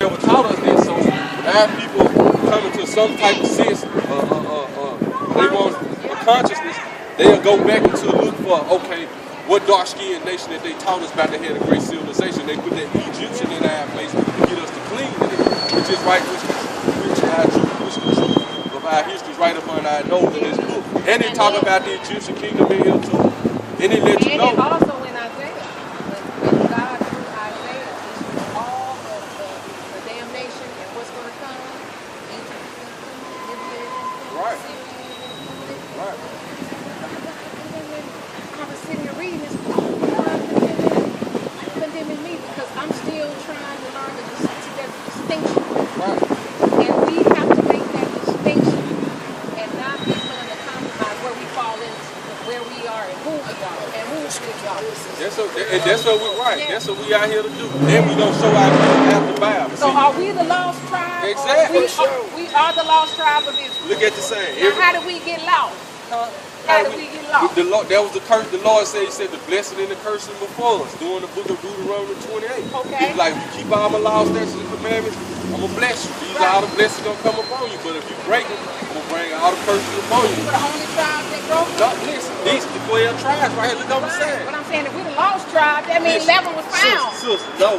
never taught us this, so now people come into some type of sense, they want a consciousness, they'll go back into look for, okay, what dark-skinned nation that they taught us about they had a great civilization. They put that Egyptian in our place to get us to clean to them, which is right, which our truth of our history is right up on our nose in this book. And they talk about the Egyptian kingdom in here too. And they let you know. And also in Isaiah, when God through Isaiah is all of the damnation and what's going to come, Egypt, Libya, Right. Syria, Right. I was sitting here reading this book, condemning me because I'm still trying to learn the distinction. Right. And we have to make that distinction and not be willing to compromise where we fall into, where we are and who we are and who we are. That's what we're right. That's what we out here to do. Then we don't show our after Bible. So are we the lost tribe? Exactly. We are the lost tribe of Israel. Look at the saying. Now, how did we get lost? How did we get lost? The Lord, that was the curse. The Lord said, He said, the blessing and the cursing before us. During the book of Deuteronomy 28. Okay. He's like, if you keep all my laws, statutes, and commandments, I'm going to bless you. These are all the blessings going to come upon you. But if you break them, I'm going to bring all the curses upon you. We're the only tribe that broke them. No, listen, these the 12 tribes right here. Look what I'm saying. But I'm saying, if we're the lost tribe, that means 11 was found. Sister, no.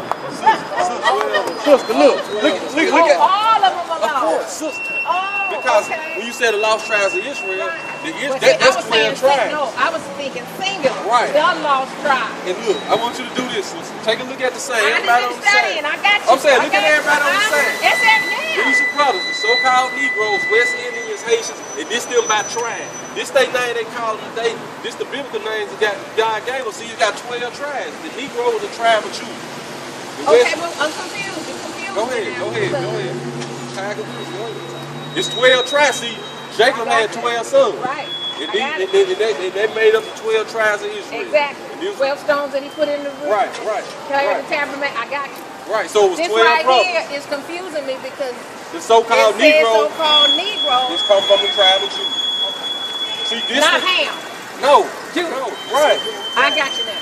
Sister, look at All of them are Of lost. course, sister. Oh, Because okay. when you say the lost tribes of Israel, But that's see, 12 tribes. No, I was thinking singular. Right. The lost tribe. And look, I want you to do this, sister. Take a look at the same. I Everybody on done been the same. studying. I got you. I'm saying, I look at got you. everybody on the same. That's it now. These are brothers, the so-called Negroes, West Indians, Haitians, and this them by tribe. This they name they call them. This the biblical names that God gave us. See, you got 12 tribes. The Negro is a tribe of Judah. Okay, well, I'm confused. Go ahead. Tag of this, go ahead. It's 12 tribes. See, Jacob had 12 sons. Right. And they made up the 12 tribes of Israel. Exactly. 12 stones that he put in the roof. Right. Carried the tabernacle. I got you. Right, so it was This 12 right brothers. here is confusing me because The so-called Negro Negro. is come from the tribe of Judah. See, this Not is, Ham. no, right. I got you now.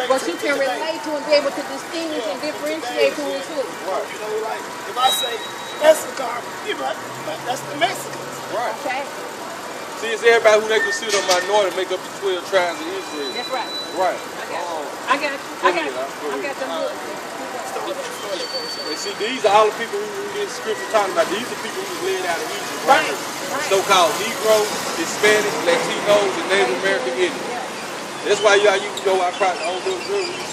But you can relate to and be able to distinguish and differentiate who is who. Right. You know, like, if I say Mexican, you know, that's the Mexicans. Right. Okay? See, it's everybody who they consider a minority make up the 12 tribes of Israel. That's right. Right. I got them good. And see, these are all the people who this scripture talking about. These are people who was led out of Egypt. Right. So-called Negro, Hispanic, Latinos, and Native American Indians. That's why you know, I don't know,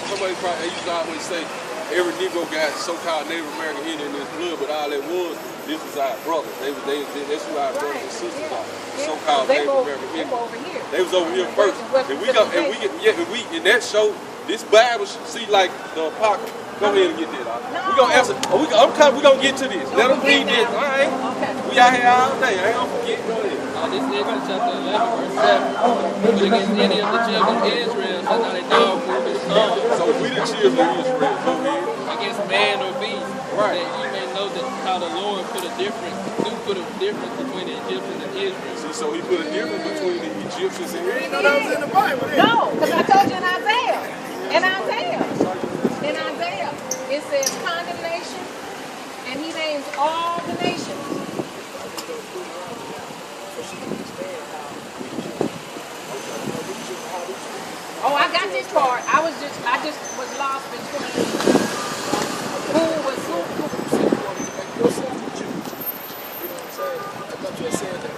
somebody probably used to always say every Negro got so-called Native American Indian in his blood, but all it was, this was our brothers. That's who our brothers and sisters are. So-called Native American Indians. They was over here first. And that show, this Bible, see, like the Apocrypha. Go ahead and get that out. We're gonna answer. We're gonna get to this. Let them read this. All right. We out here all day. I ain't gonna forget. Go ahead. This is Exodus chapter 11, verse 7. But against any of the children of Israel, shall not a dog move his tongue. So we the children of Israel. Go ahead. Against man or beast. Right. That you may know that how the Lord put a difference between the Egyptians and Israel. See, so he put a difference between the Egyptians and You know that was in the Bible. No, because I told you in Isaiah. In Isaiah, it says condemnation, and he names all the nations. Oh, I got this part. I just was lost between who was who.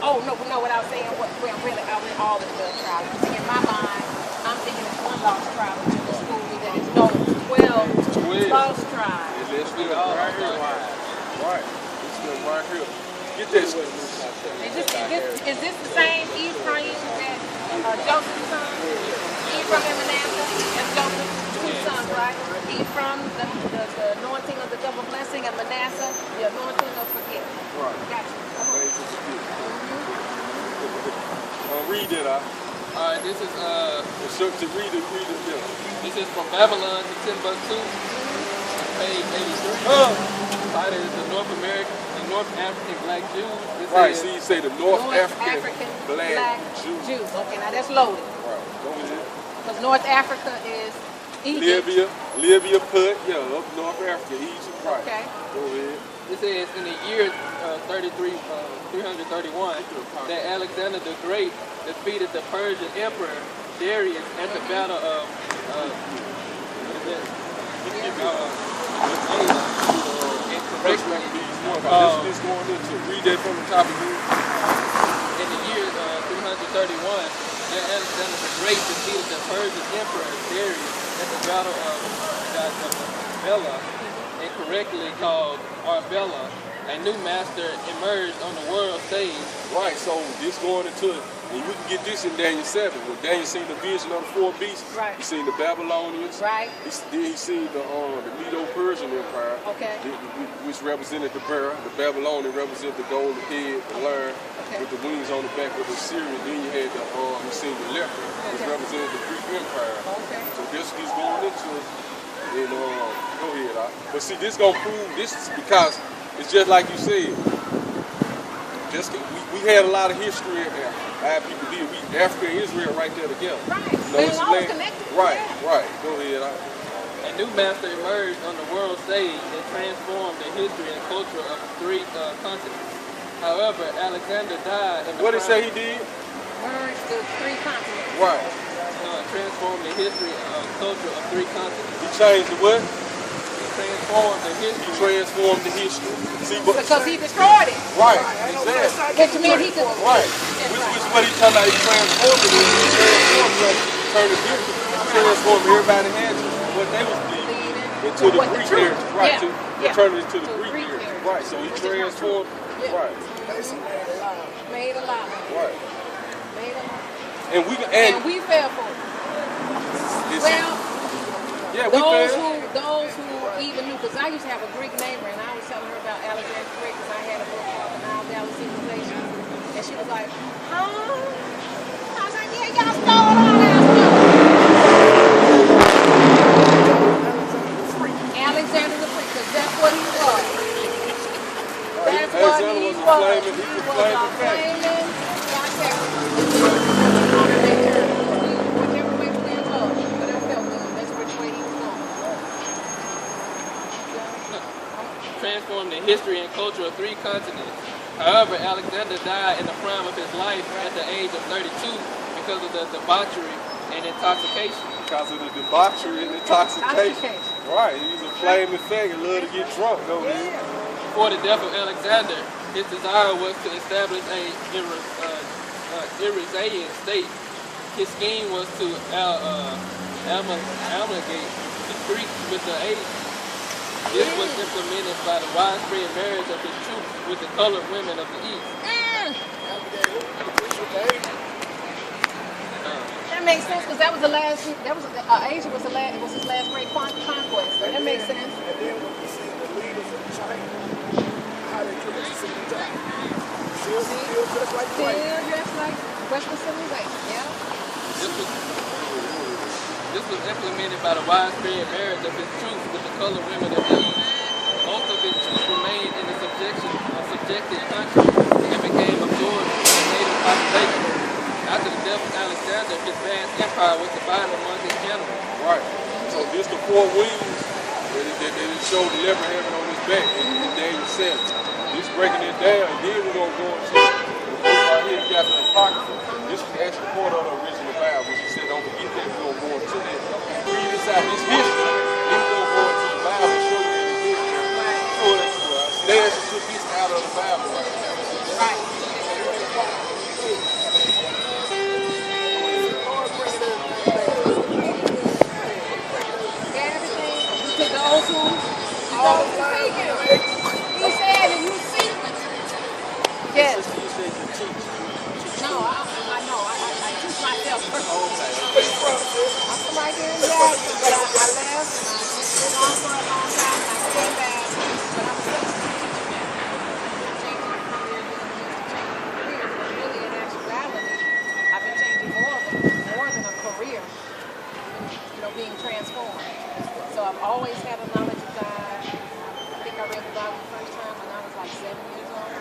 Oh no, what I was saying, well, really, I went all the 12 tribes. In my mind, I'm thinking it's one lost tribe, which is school that is no 12 lost tribes. Let's do it right here. Right. Let's do it right here. Get this. Is this the same Ephraim that Joseph's son? Ephraim and Manasseh? That's Joseph's two sons, right? Ephraim, the anointing of the double blessing, and Manasseh, the anointing of forgiveness. Right. Gotcha. Read it out. Alright, this is To read it. this is from Babylon to Timbuktu, page 83. Title is the North African Black Jews. This Right, is, see, you say the North African Black Jews. Okay, now that's loaded. Right, go ahead. Because North Africa is Libya put, up North Africa, Egypt, right. Okay. Go ahead. It says in the year 331 that Alexander the Great defeated the Persian Emperor Darius at the battle of what is that? This going into read that from the top again. In the year 331, that Alexander the Great defeated the Persian Emperor Darius at the battle of Arbela, incorrectly called Arbela. A new master emerged on the world stage. Right, so this going into, and you can get this in Daniel 7. When Daniel seen the vision of the four beasts, right. He seen the Babylonians, right. Then he seen the Medo-Persian Empire, okay. which represented the bear. The Babylonian represented the golden head, the lion, okay. with the wings on the back of the Syrian. Then you had you seen the leopard, which represented the Greek Empire. Okay. So this is going into, and go ahead, but see, this gonna prove this is because. It's just like you said. We had a lot of history and how people did. Africa and Israel right there together. Right. It's always connected. Right, Yeah. right. Go ahead. A new master emerged on the world stage and transformed the history and culture of three continents. However, Alexander died in the What did it say he did? Merged the three continents. Right. Transformed the history and culture of three continents. He changed the what? Transformed the history. He transformed the history. See, because he destroyed it. Right, exactly. Which means he could. Right. Which is what he talking about. He transformed it. He transformed it. Turned it different. He transformed everybody had to what they was believing into the Greek heritage. Right. He turned it into the Greek heritage. Right. So he transformed. Right. Made a lot. Right. Made a lot. And we fell for it. Well, yeah, those who even knew, because I used to have a Greek neighbor, and I was telling her about Alexander the Great, because I had a book called The Nile Valley Civilization, and she was like, huh? I was like, yeah, y'all stole all our stuff. Alexander the Great, because that's what he was. That's what he was. He was a flaming whichever way we did love, but it felt good. That's which way he was going. Transformed the history and culture of three continents. However, Alexander died in the prime of his life at the age of 32 because of the debauchery and intoxication. Because of the debauchery and intoxication. Right, he was a flaming thing and loved to get drunk, though. Before the death of Alexander, his desire was to establish a Iranian state. His scheme was to amalgamate the Greeks with the Asians. This was implemented by the widespread marriage of his troops with the colored women of the East. That makes sense because that was the last. Asia was his last great conquest. So that makes sense. And then when you see the leaders of China, how they treat us in the top. Still just like Western civilization. Yeah. This was implemented by the widespread marriage of his troops with the colored women of the East. Most of his troops remained in the subjected country and became absorbed in the native population. After the death of Alexander, his vast empire was divided among his generals. Right. So this the four wings that it showed the leopard having on his back in Daniel 7. This breaking it down, and then we're going to go into right here, you got the Apocrypha. This was actually part of the original Bible. She said, don't forget that, we're going to go into that. Read this out, this history, then we're going to go into the Bible and show you the history. They actually took this out of the Bible right now. Right. To those who see him. He said, and you see. Yes. No, I know. I teach myself personally. I'm from right here in Jackson, but I left and I been on for a long time and I came back. But I'm still teaching now. I'm changing my career, but really in actuality, I've been changing more than a career. Being transformed. So I've always had a knowledge of God. I think I read the Bible the first time when I was like 7 years old.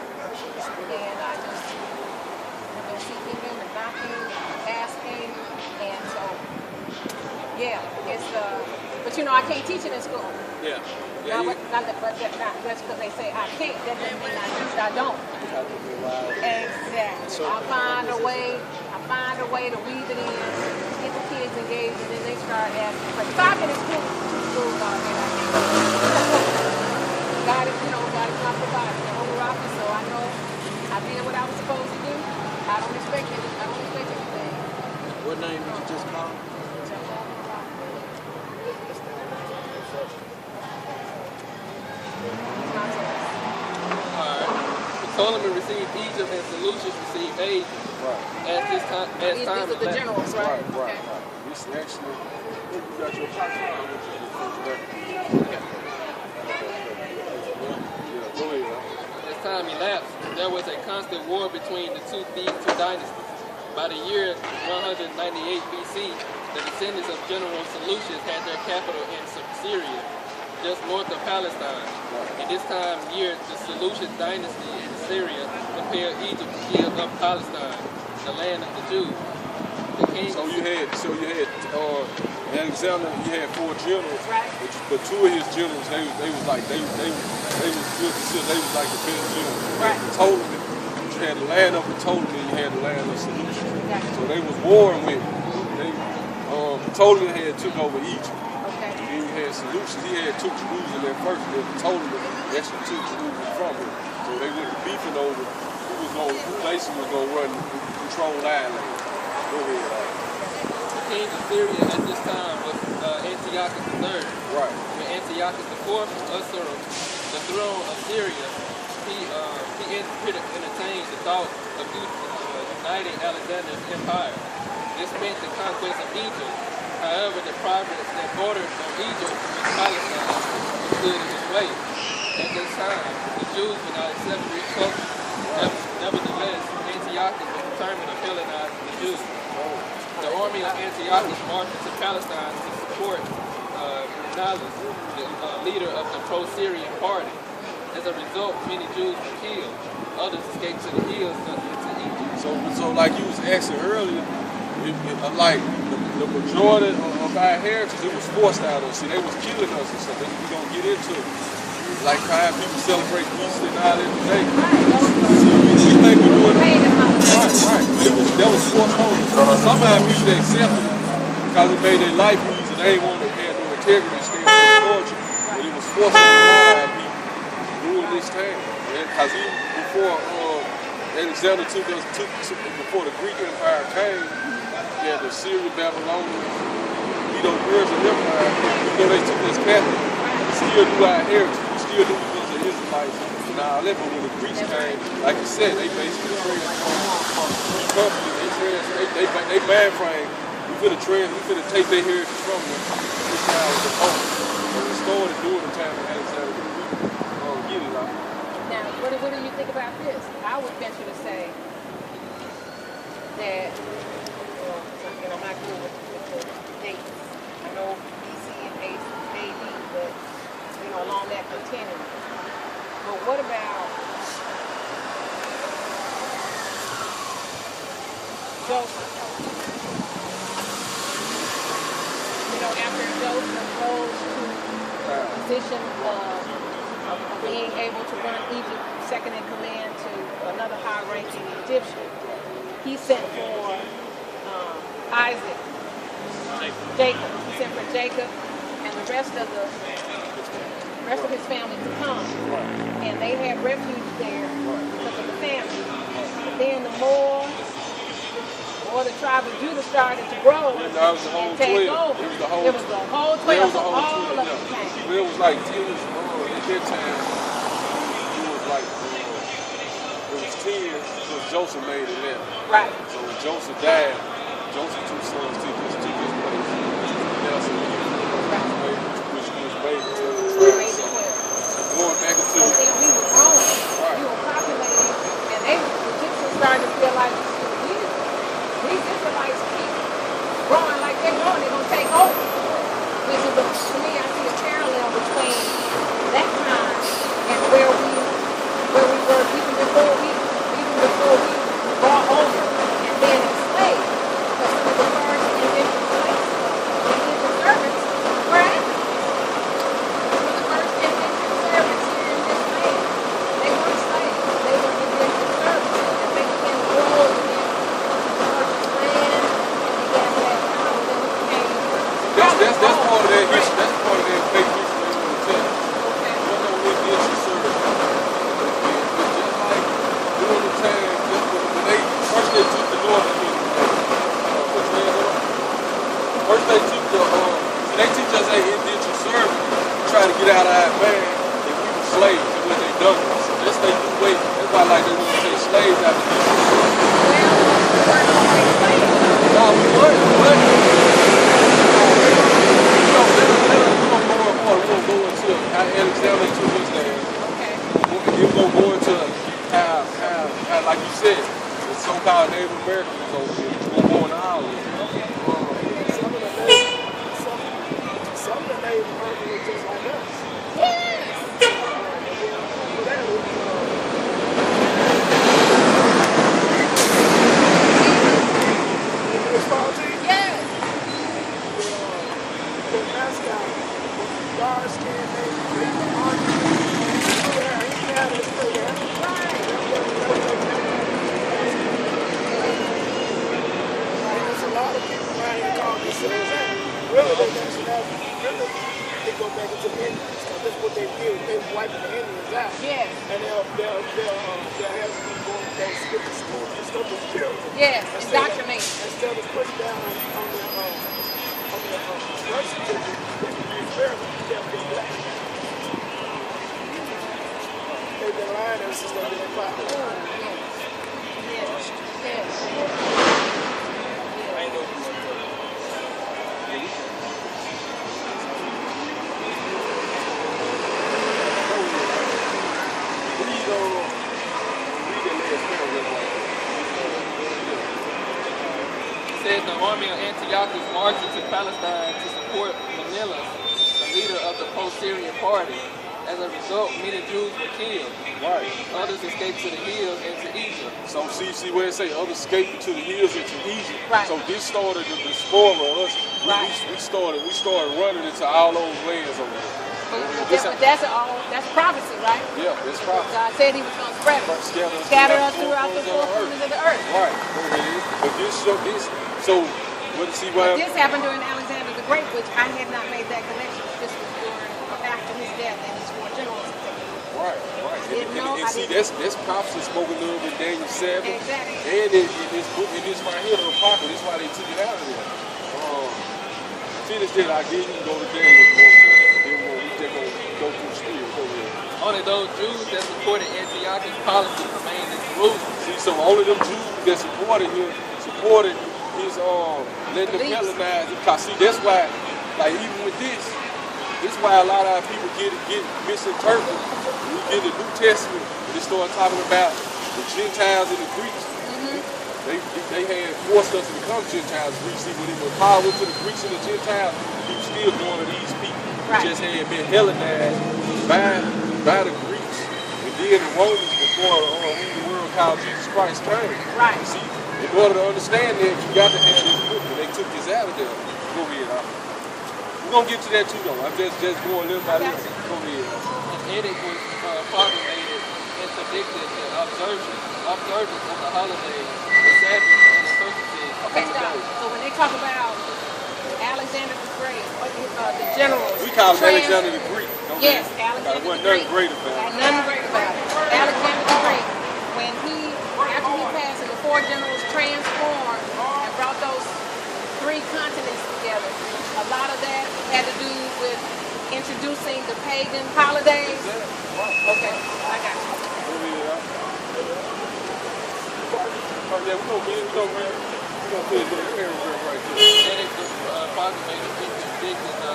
And I just have been seeking him and knocking and asking. And so, yeah, it's Yeah. Now, Yeah. that's because they say I can't. That doesn't mean I don't. Exactly. I find a way to weave it in, get the kids engaged, and then they start asking. But if I've been in school already, I think God is my provider, Jehovah Rapha, so I know I did what I was supposed to do. I don't expect anything. What name did you just call? Ptolemy received Egypt and Seleucus received Asia. Right. As this time, as These time are the elapsed. generals, right? Okay. This actually, you got your pocket. Yeah, go ahead. As time elapsed, there was a constant war between these two dynasties. By the year 198 BC, the descendants of General Seleucus had their capital in Syria, just north of Palestine. In this time year, the Seleucid dynasty in Syria compelled Egypt to give up Palestine, the land of the Jews. The king So you had Alexander. He had 4 generals, Right. but 2 of his generals they was like they was good to see. They was like the best generals. Right. Ptolemy, you had the land of Ptolemy, and you had the land of Seleucus. Exactly. So they was warring with. Ptolemy had took over Egypt. Okay. And then you had Seleucus. He had took Jerusalem at first, and then Ptolemy actually took Jerusalem from him. So they went beefing over who basically was gonna control the island. Go ahead. The king of Syria at this time was Antiochus III. Right. When Antiochus IV usurped the throne of Syria, he entertained the thought of uniting Alexander's empire. This meant the conquest of Egypt. However, the province that bordered on Egypt with Palestine stood in his way. At this time, the Jews would not accept Greek culture. Nevertheless, Antiochus was determined to Hellenize the Jews. The army of Antiochus marched into Palestine to support Menelaus, the leader of the pro-Syrian party. As a result, many Jews were killed. Others escaped to the hills into Egypt. So like you was asking earlier, like the majority of our heritage, it was forced out of us. See, they was killing us and stuff. We gonna get into it. Like how people celebrate Easter and all that today. We think we do it. Right. That was forced on us. Somehow people accepted it because it made their life easier. They ain't want to have no integrity, stay in torture. But it was forced on a lot of people during this time. Because even before Alexander before the Greek Empire came, you had the Syrian, Babylonian, Persian Empire. They took us captive. Still knew our heritage. We still knew we was the Israelites and all that. But when the Greeks came, like you said, they basically transformed. They mainframe. We finna take their heritage from them. This time was the hope. So we started doing the time of Alexander. Get it out. Now, what do you think about this? I would venture to say that, I'm not good with the dates. I know BC and AD, but, along that continuum. But what about Joseph? After Joseph goes to the position of being able to run Egypt second in command to another high-ranking Egyptian, he sent for Isaac, Jacob. He sent for Jacob and the rest of his family to come. And they had refuge there because of the famine. But then the more the tribe of Judah started to grow and take over. It was the whole 12, so all of them came. It was like, at that time, it was 10 because Joseph made 11. Right. So when Joseph died, Joseph's 2 sons took his place. Nelson, which was made to the tribe. So going back into so then we were growing, we were populating, and the Egyptians started to feel like these Israelites keep growing like they're growing, they're going to take over. Which is, to me, I see a parallel between that time and where we were even before we were brought over and then enslaved. Because some of the first indentured servants slaves. It was they done. That's they new way. That's why like they want to say slaves after this. Nah, we were. We'll go into Alexander to his land. We're going to go into how, like you said, the so-called Native Americans over here. We're going to Ireland. Some of the Native Americans were just like us. The mascot, dark skin, there's a lot of people around here call themselves that. Really, their nationality, really, they go back into the Indians. That's what they did. They wiped the Indians out. Yes. And they'll have people going to skip the school and stuff with children. Yes, indoctrinate. Instead of putting down on the birth certificate, they verify kept them black. They've been lying ever since they've been in power. Yes. Yes. I ain't know this. Said the army of Antiochus marched into Palestine to support Manila, the leader of the pro-Syrian party. As a result, many Jews were killed. Right. Others escaped to the hills and to Egypt. So see where it say others escaping to the hills and to Egypt. Right. So this started the spoiler of us. Right. We started running into all those lands over there. But that's prophecy, right? Yeah, that's prophecy. God said he was going to spread us. Scatter us throughout the four corners of the earth. Right. But so what see why? But this happened during Alexander the Great, which I had not made that connection. This was during after his death and his four generals. Right. And see, that's prophecy spoken of in Daniel 7. Exactly. And in this book, in this right here, the Apocrypha, that's why they took it out of there. Finish that, I guess you can go to Daniel if you want to. Then we just going to go through still. Go ahead. Only those Jews that supported Antiochus' policy remained in Jerusalem. See, so only them Jews that supported him, supported his letting them Hellenize him. Cause see, that's why, like even with this is why a lot of our people get misinterpreted. When we get the New Testament, they start talking about the Gentiles and the Greeks. They had forced us to become Gentiles. We see when it was Paul went to the Greeks and the Gentiles, he was still going to these people. Right. Just had been Hellenized by the Greeks. And then the Romans before who the world called Jesus Christ came. Right. See, in order to understand that, you got to have this book, and they took this out of there. Go ahead, we're going to get to that too, though. I'm just going little by little. Go ahead. An edict was promulgated and predicted the observance of the holidays, the Sabbath, and the solstices. Okay, stop. So when they talk about Alexander the Great, the generals. We call him Alexander the Great. Yes, Alexander the Great. Nothing great about it. Nothing great about it. Alexander the Great, after he passed and the four generals transformed and brought those three continents together, a lot of that had to do with introducing the pagan holidays. Okay, I got you. Yeah, we're going to put a little paragraph right there. And it was promulgated which predicted the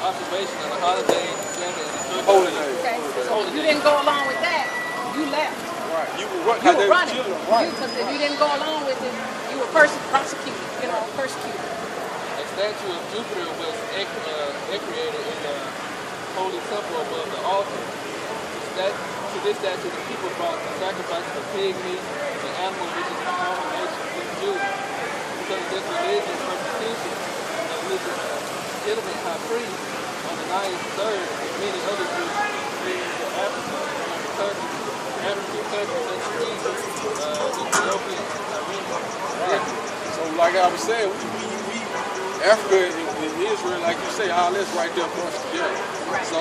observation of the holidays, the Sabbath, and the Holy days. Okay, so if you didn't go along with that, you left. Right. You were running. Right. Because if you didn't go along with it, you were persecuted. Persecuted. A statue of Jupiter was created in the holy temple above the altar. To this statue, the people brought the sacrifices of pig meat, the animal which is an abomination to the Jews. Because of this religious persecution, the legitimate high priest on the 93rd and many other Jews fleeing to Africa and the countries, African countries such as Egypt, Ethiopia, and Armenia. Right. So like I was saying, we Africa and Israel, like you say, all that's right there for us together. So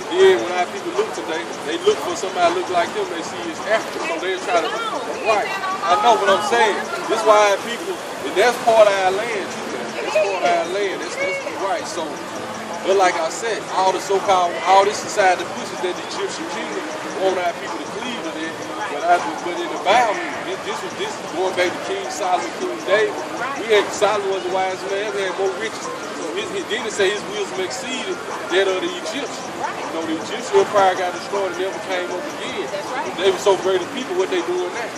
then when our people look today, they look for somebody look like them, they see it's Africa, so they try to, right. I know what I'm saying. This is why our people, and that's part of our land too, man. That's part of our land, that's right. So But like I said, all the so-called, all this society pushes that the Egyptian kingdom want our people to cleave to that. But in the Bible, this is going back to King Solomon, King David. Solomon was a wise man, he had more riches. So then it say his wisdom exceeded that of the Egyptians. You know, the Egyptian empire got destroyed and never came up again. That's right. They were so great of people, what they doing now?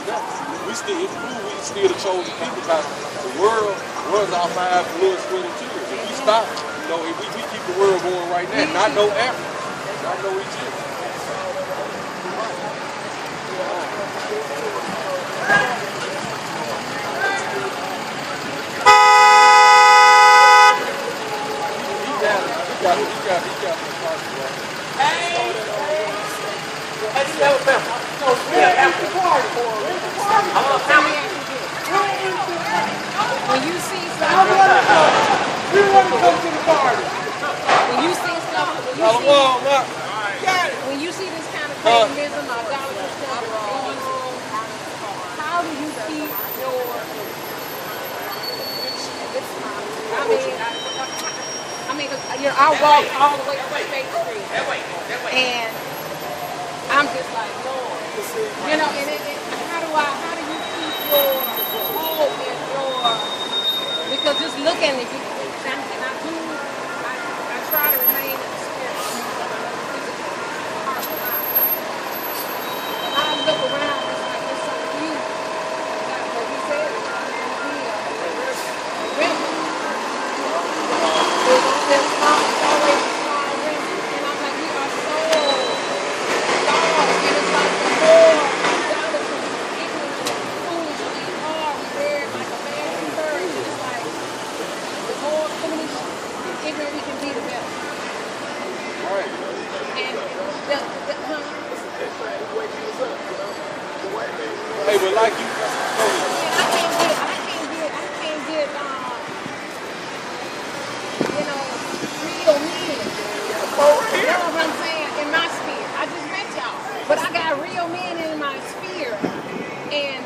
We still the chosen people because the world runs off our blood, sweat, and tears. If we stop, you know, if we keep the world going right now, not no Africa, not no Egypt. When you see stuff, We want to come to the party. when you see stuff, when you see this kind of paganism, idolatry stuff going on, how do you keep your? I mean, 'cause, you know, I walk all the way to State Street, and I'm just like, Lord, you know, and how do you keep your hope and your, because just looking, if you, and I try to remain in the spirit, when I look around, it's like there's some beauty, like we said, it's going to be a river. There's always a small river, and I'm like, we are so lost, and it's like the more idolatry, ignorant, foolish we are, we wear it like a bad bird. It's like the more foolish and ignorant we can be, the better. Right. And Hey, but like you, I can't get, you know, real men. You know what I'm saying? In my sphere. I just met y'all. But I got real men in my sphere. And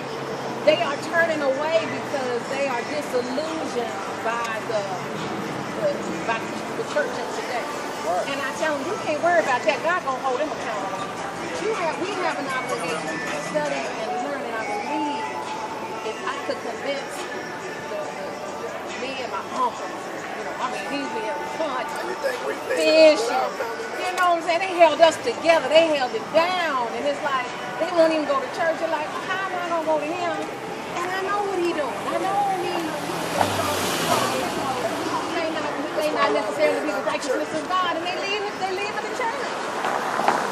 they are turning away because they are disillusioned by the church of today. Right. And I tell them, you can't worry about that. God gonna hold them accountable. We have an obligation to study and learn, and I believe if I could convince me and my uncle, you know, I mean, he's been hunting, fishing, you know what I'm saying? They held us together. They held it down. And it's like, they won't even go to church. They're like, how am I going to go to him? And I know what he doing. I know he may not necessarily be the righteousness of God. And they leave in the church.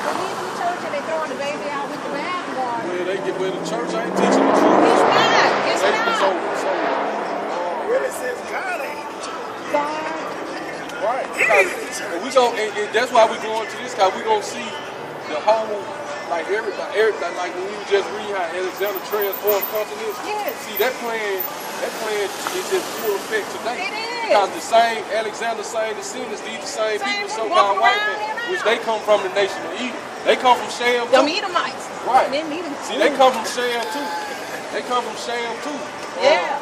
They leave in the church and they throwing the baby out with the bathwater. well, they get with the church ain't teaching the truth. It's not. It's So not. Really says God ain't the church. God. right. And we go, and that's why we going to this, cause we gonna see the whole, like everybody, like when we just read how Alexander transformed continents. Yes. See that plan is in full effect today. It is. Because the same Alexander, same descendants, these the same people, so-called white men, which they come from the nation of Edom. They come from Shem Them too. Edomites. Right. Them Edomites. See, they come from Shem too. They come from Shem too. Yeah.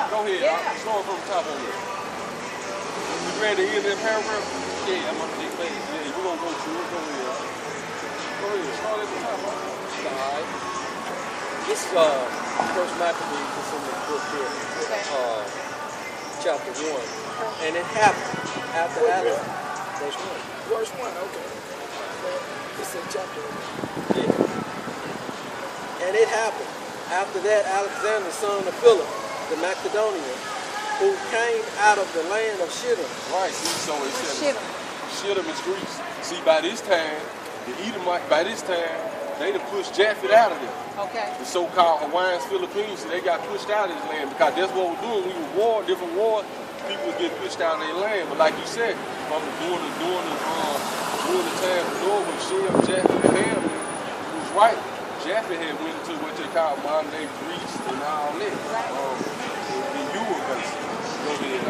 Go ahead. Yeah. I'm starting from the top of it. You ready to hear that paragraph? Yeah, I'm on the page. Yeah, we're gonna go through it. Go ahead. Start at the top. Alright. This is First Maccabees, it's in the book here, chapter 1. And it happened after Adam, verse 1. Verse 1, okay. It's in chapter 1. Yeah. And it happened after that Alexander, son of Philip, the Macedonian, who came out of the land of Shittim. Right. See, so it said Shittim. Shittim is Greece. See, by this time, the Edomite, they done pushed Japhet out of there. Okay. The so-called Hawaiians, Philippines, they got pushed out of this land because that's what we're doing. We were war, different wars, people would get pushed out of their land. But like you said, from during the time of Noah, when Shem, Japhet, and Ham, it was right. Japhet had went into what they call modern day Greece and all that. In Europe, basically. Go ahead.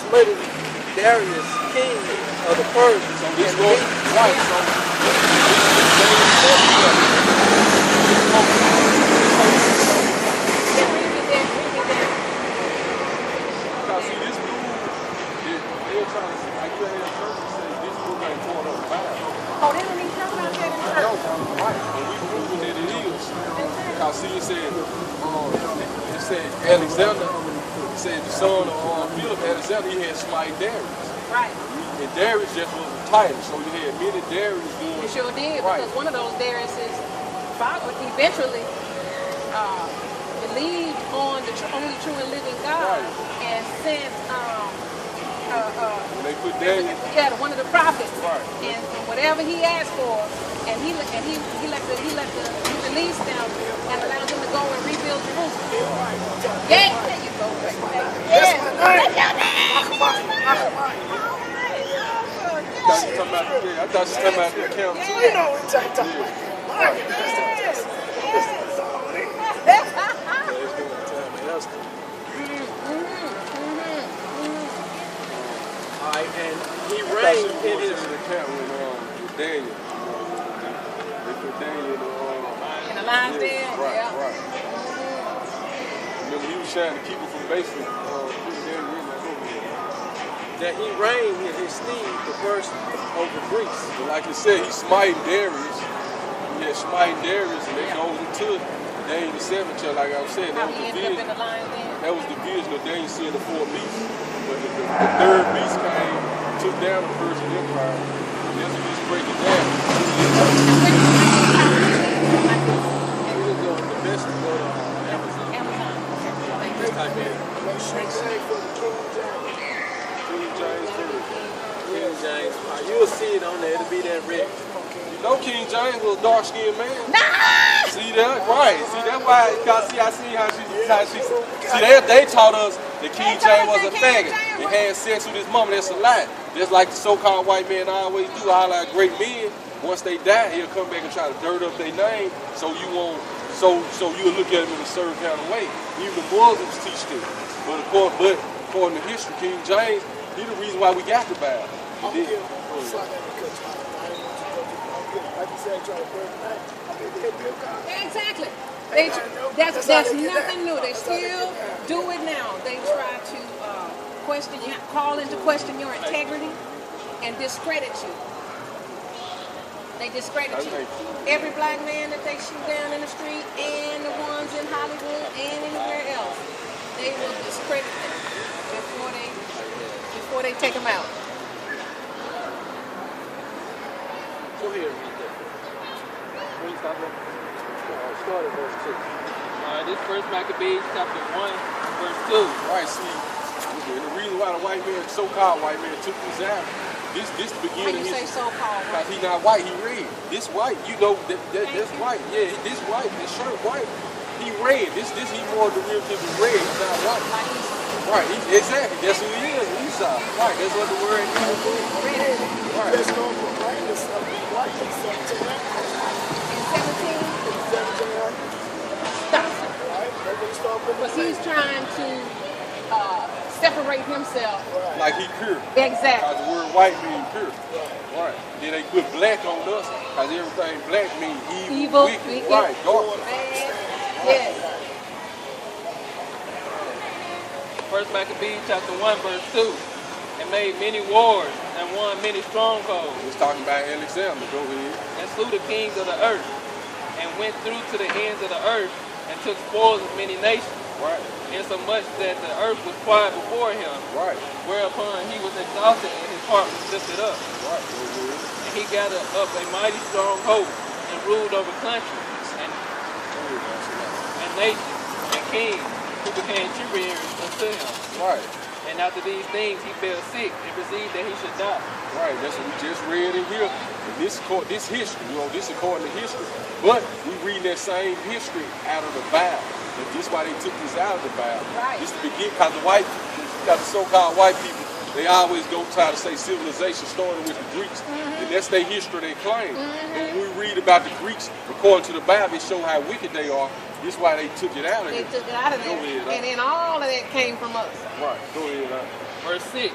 Slated Darius, king of the Persians. So this was right. So because see, this dude said Alexander. He said the son of Philip Alexander. He had smite Darius. Right. And Darius just was a title, so you had many Darius doing. You sure did, Right. because one of those Darius's would eventually believed on the only true and living God, Right. and sent When they put Daniel. one of the prophets, Right. and whatever he asked for, and he released them and allowed them to go and rebuild Jerusalem. Yeah, there you go. That's my name. I thought you talking about the account too. You know what I'm talking about. That's all it is. Yeah, it's doing the time of Esther. Alright, and he I thought reigned you in was his in the account with Daniel. They put Daniel In the lion's den? Right, Yeah. right. Remember, he was trying to keep it from basically putting Daniel in there. that he reigned in his stead the first over Greece. But like I said, he smited Darius. He had smited Darius, and they goes into Daniel the 7th chapter. Like I was saying, How that was he the ended up in vision. the lion's den? That was the vision of Daniel seeing the 4 beasts. But the third beast came, took down the Persian Empire. And as we just break it down, the best to go to Amazon. Amazon. Just type in Make sure you say for the King James. King James Version. King James. You'll see it on there. It'll be that red. You know King James was a dark-skinned man. See that? Right. See, that's why, I see how she see, they taught us that King James was a faggot and had sex with his mama. That's a lie. Just like the so-called white man always do, all our great men, once they die, he'll come back and try to dirt up their name so you won't, so you'll look at them in a certain kind of way. Even the Muslims teach this. But according to history, King James, he the reason why we got the Bible. I'm He here. did. Sorry, because I didn't want to go to I'm here. Like you said, try to burn the night. I'm here to help you, God. Exactly. That's nothing new. They still do it now. They try to call into question your integrity and discredit you. They discredit you. Every black man that they shoot down in the street and the ones in Hollywood and anywhere else, they will discredit them before they take them out. Go ahead and read that. Can you stop that? Start at verse 2. This first Maccabees chapter 1, verse 2. Right, see, and the reason why the white man, so-called white man, took this out, this the How beginning you of say his, so-called because white? he not white, he red. This white, you know, that's white. Yeah, this white, this shirt white. He red. This he more derivative of red. He's not white. Like he's Right, exactly. That's who he is. Esau. Right, that's what the word is. red. Right. Let's go from whiteness up to whiteness up to that. In 17, stop. Right? That's when you start putting Because he's trying to separate himself. Like he pure. Exactly. Because the word white means pure. Right. Then they put black on us, because everything black means evil, wicked. Right, dark. Bad. Yes. First Maccabees chapter 1, verse 2. And made many wars and won many strongholds, We're talking about Alexander. Go ahead. and slew the kings of the earth, and went through to the ends of the earth, and took spoils of many nations, Right, insomuch that the earth was quiet before him, right, whereupon he was exalted and his heart was lifted up. right. Go ahead. And he gathered up a mighty strong host, and ruled over countries, Go ahead, and nations, and kings, who became tributaries unto him. Right, And after these things he fell sick, and perceived that he should die. right. That's what we just read in here. And this history, this according to history. But we read that same history out of the Bible. And this is why they took this out of the Bible. Right. This to begin, because the so-called white people, they always go try to say civilization started with the Greeks. And that's their history they claim. But when we read about the Greeks, according to the Bible, it show how wicked they are. This is why they took it out of They here. took it out of Go there. ahead, And then all of that came from us. Right, go ahead. Verse 6.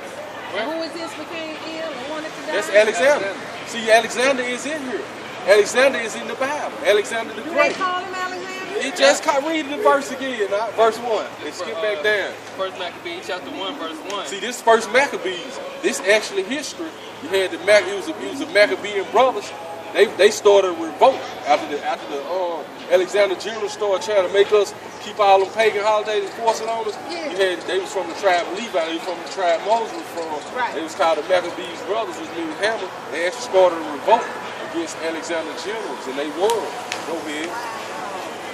And who is this became ill and wanted to die? That's Alexander. See, Alexander is in here. Alexander is in the Bible. Alexander the Do they Great. call him Alexander? It just read the verse again, verse 1. And skip back down. First Maccabees chapter 1, verse 1. See, this first Maccabees, this actually history. You had it was a Maccabean brothers they started a revolt after the Alexander General started trying to make us keep all them pagan holidays and force it on us. Yeah. They was from the tribe of Levi, they was from the tribe Moses was from. Right. They was called the Maccabees brothers, which means hammer. They actually started a revolt against Alexander Generals, and they won. Go ahead.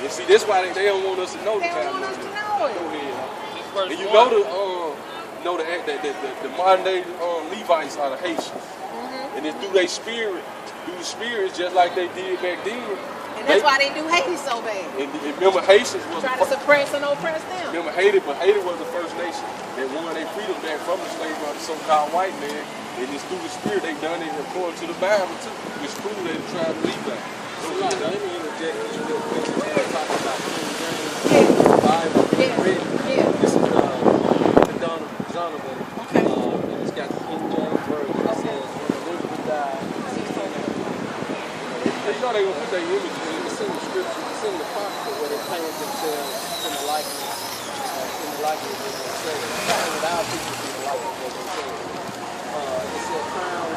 And see, that's why they don't want us to know They the don't time. want us to know it. Go ahead. This verse And you 1. know the modern day Levites are the Haitians, and it's through their spirit, through the spirits, just like they did back then. And that's why they do Haiti so bad. And remember, Haitians was Trying to suppress and oppress them. remember Haiti, but Haiti was the first nation that won their freedom back from the slavery of the so-called white man. And it's through the spirit they done it according to the Bible too. It's true they the tribe of Levi. So Let me interject this real quick. We're talking about King James Bible. Yeah. This is Donald Zonovan. Okay. And it's got the King James version. It says, when Elizabeth died, you know they gonna put their image in. it's in the scripture, it's in the Apocrypha where they paint themselves in the likeness of themselves. Painted our pictures in the likeness of themselves. It said crown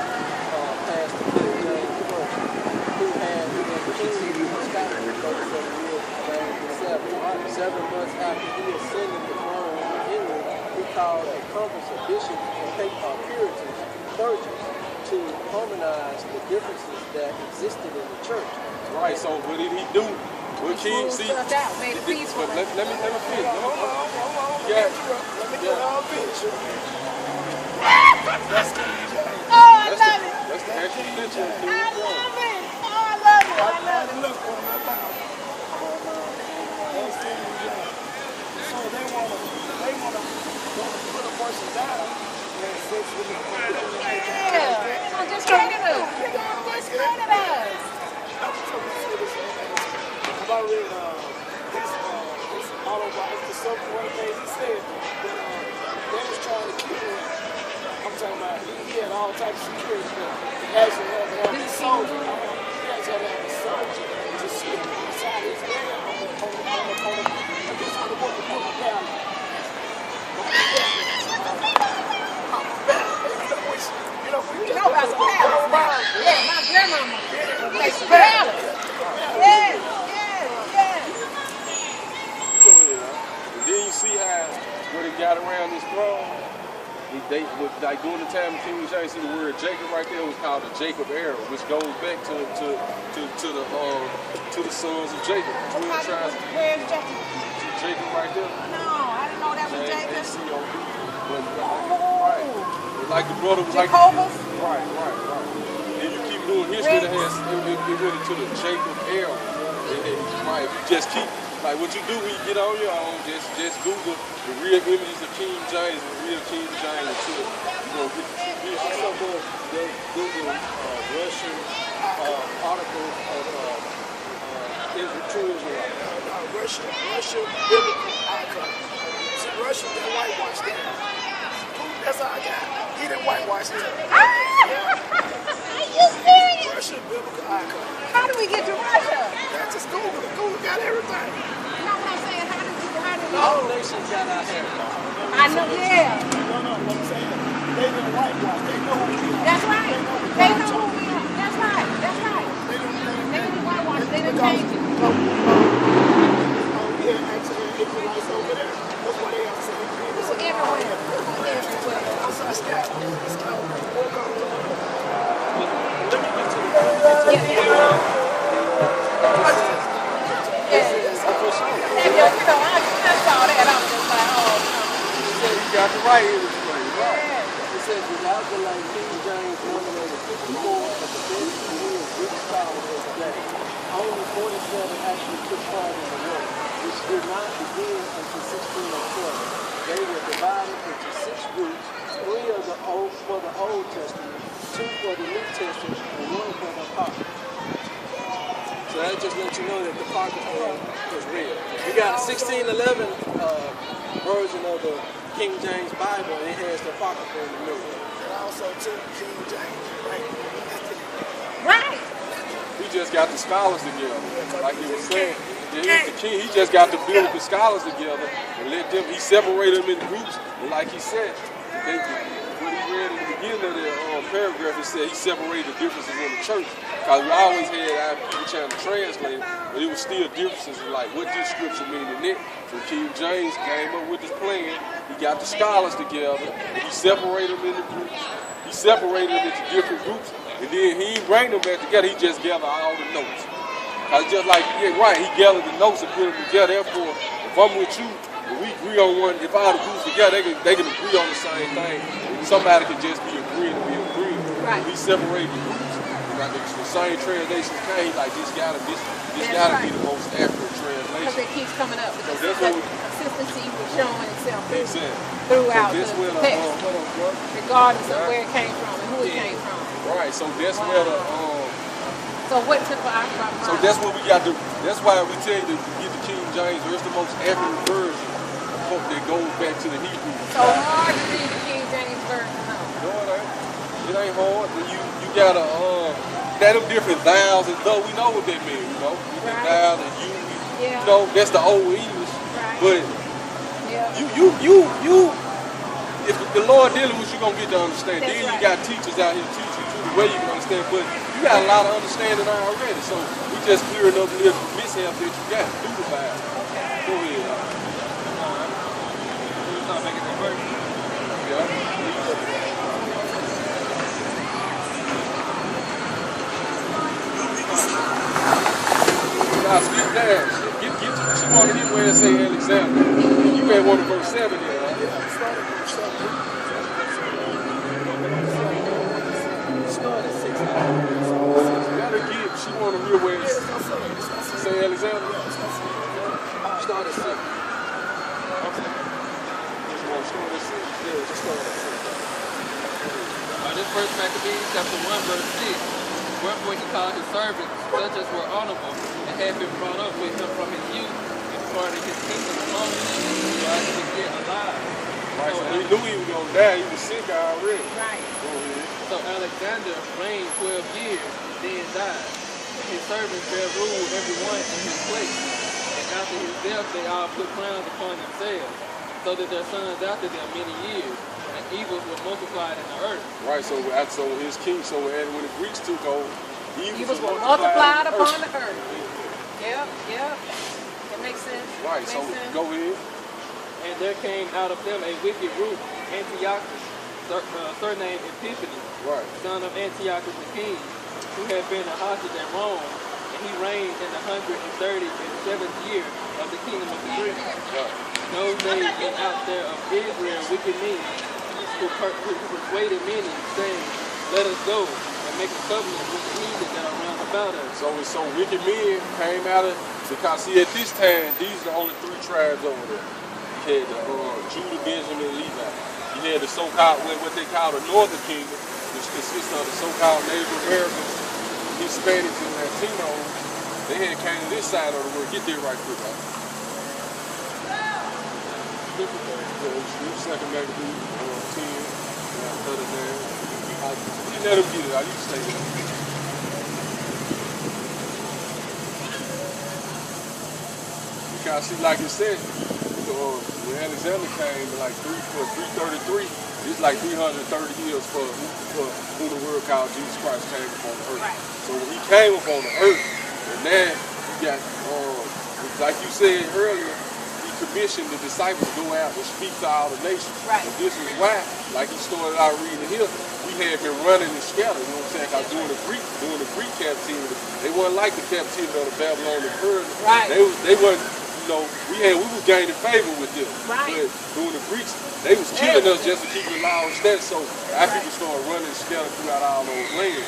passed to King James first, who had been king of Scotland for 37 years and reigned himself. 7 months after he ascended the throne in England, he called a conference of bishops and Puritans, clergies, to harmonize the differences that existed in the church. Right. So what did he do? What King see? Stuff out, made it peaceful. But let me finish. Let me get all picture. That's King James. Oh, I love it. That's the actual picture of King I James. love it. Oh, I love it. I love I it. look on my Bible. That's King James. So they wanna put a person down and sex with the Yeah. They gonna discredit us. They gonna discredit us. I read his autobiography, something one of the things he said that they was trying to kill him. I'm talking about he had all types of security, but he actually had to have a soldier. He actually had to have a soldier to sleep inside his bed on the pallet. You know about some palace. Yeah, my grandmama makes some palace. Yeah. Go ahead, huh? And then you see how when they got around this throne, like during the time of King James, see the word Jacob right there was called the Jacob era, which goes back to the sons of Jacob, 12 tribes. Where's Jacob? Jacob right there. No, I didn't know that was Jacob. J-A-C-O-B. Right. Like the brother was like. Jehovah's? Right. And you keep doing history, it went into the Jacob era. Right, if you just keep, like what you do when you get on your own, just Google the real images of King James, the real King James until you gonna get the true Also, history. Google Russian articles of true Israelites. Russian biblical icon. See, Russian, they whitewash that. That's all I got. He didn't whitewash that. Are you serious? Russian biblical icon. How do we get to Russia? That's just Google. Google got everything. You know what I'm saying? How did All nations got our heritage. I know, yeah. No, what I'm saying, they didn't whitewash. They know who we are. That's right. They know who we are. That's right. They didn't whitewash. They didn't change it. Yeah, actually, Israelites over there. That's why they have to say It's everywhere. outside scout. Walk on. You got the right illustrator, right? It says, without delay, King James nominated 54 of the best career Greek scholars of the day. Only 47 actually took part in the work, which did not begin until 1607. They were divided into 6 groups, 3 of the Old for the Old Testament, 2 for the New Testament, and 1 for the Apocrypha. So that just lets you know that the Apocrypha is real. We got a 1611 version of the King James Bible, and it has the Apocrypha in the middle. And also, too, King James, right? Right. He just got the scholars together, like he was saying. Yeah, he's the king. He just got to build the scholars together and let them. He separated them in groups, and like he said, what he read in the beginning of the paragraph, it said he separated the differences in the church. Because we always had our people trying to translate, but it was still differences in like what this scripture mean in it. So King James came up with this plan. He got the scholars together. He separated them into groups. He separated them into different groups. And then he didn't bring them back together. He just gathered all the notes. Cause just like, yeah, right, he gathered the notes and put them together. Therefore, if I'm with you, if we agree on one, if all the groups together, they can agree on the same thing. Somebody can just be agreeing to be agreeing. Right. He separated the groups. Like the same translations came, like this gotta be the most accurate translation. Because it keeps coming up. So that's what consistency was showing itself exactly. throughout So the text, regardless of where it came from and who it came from. Right. So that's where the So what took for our problem? So that's what we got to. That's why we tell you to get the King James. It's the most accurate version that goes back to the Hebrew. So hard to read the King James version, no? No, it ain't hard. You gotta them different vowels and though we know what that means. You know, different vowels and you. Yeah. You know, that's the old English. Right. But you. If the Lord dealing with you, gonna get to understand. That's then right. you got teachers out here teaching you the way you can understand. But you got a lot of understanding already. So we just clearing up the little mishap that you got through the Bible. Go ahead. Start making the version. Yeah. Now skip down. She wanted him where it say Alexander. You had one of verse 7 here, right? She wanted to hear where it say Alexander. Start at 6. Okay. Start at 6. Yeah, just start at 6. This first Maccabees chapter 1 verse 6. Wherefore he called his servants, such as were honorable, and had been brought up with him from his youth, and started his kingdom among them, while he was yet alive. Right, so he knew he was going to die. He was sick already. Right. Go ahead. So Alexander reigned 12 years, then died. And his servants bare rule every one in his place. And after his death they all put crowns upon themselves, so that their sons after them many years, and evils were multiplied in the earth. Right, so his king, so when the Greeks took over, Evils were multiplied upon the earth. Yep. That makes sense. Right, so go ahead. And there came out of them a wicked root, Antiochus, surnamed Epiphanes, Right. son of Antiochus the king, who had been a hostage at Rome, and he reigned in the 137th year of the kingdom of the Greeks. Right. Those days went out there of Israel wicked men, who persuaded many, saying, Let us go and make a covenant with the heathen that are round about us. So wicked men came out of, because see at this time, these are the only 3 tribes over there. You had the Judah, Benjamin, and Levi. You had the so-called, what they call the Northern Kingdom, which consists of the so-called Native Americans, Hispanics, and Latinos. They had came to this side of the world. Get there right quick, right? Second Maccabees, 10, 39. You let them get it. I used to say that. Because see, like you said, when Alexander came, like 333, it's like 330 years for who the world called Jesus Christ came upon the earth. Right. So when he came upon the earth, and then you got, like you said earlier, he commissioned the disciples to go out and speak to all the nations. Right. And this is why, like he started out reading here, we had been running and scattered, you know what I'm saying? Because during the Greek captivity, they wasn't like the captivity of the Babylonian Persia. Right. They wasn't, you know, we was gaining favor with them. Right. But during the Greeks, they was killing us just to keep the law and stats. So our people started running and scattered throughout all those lands.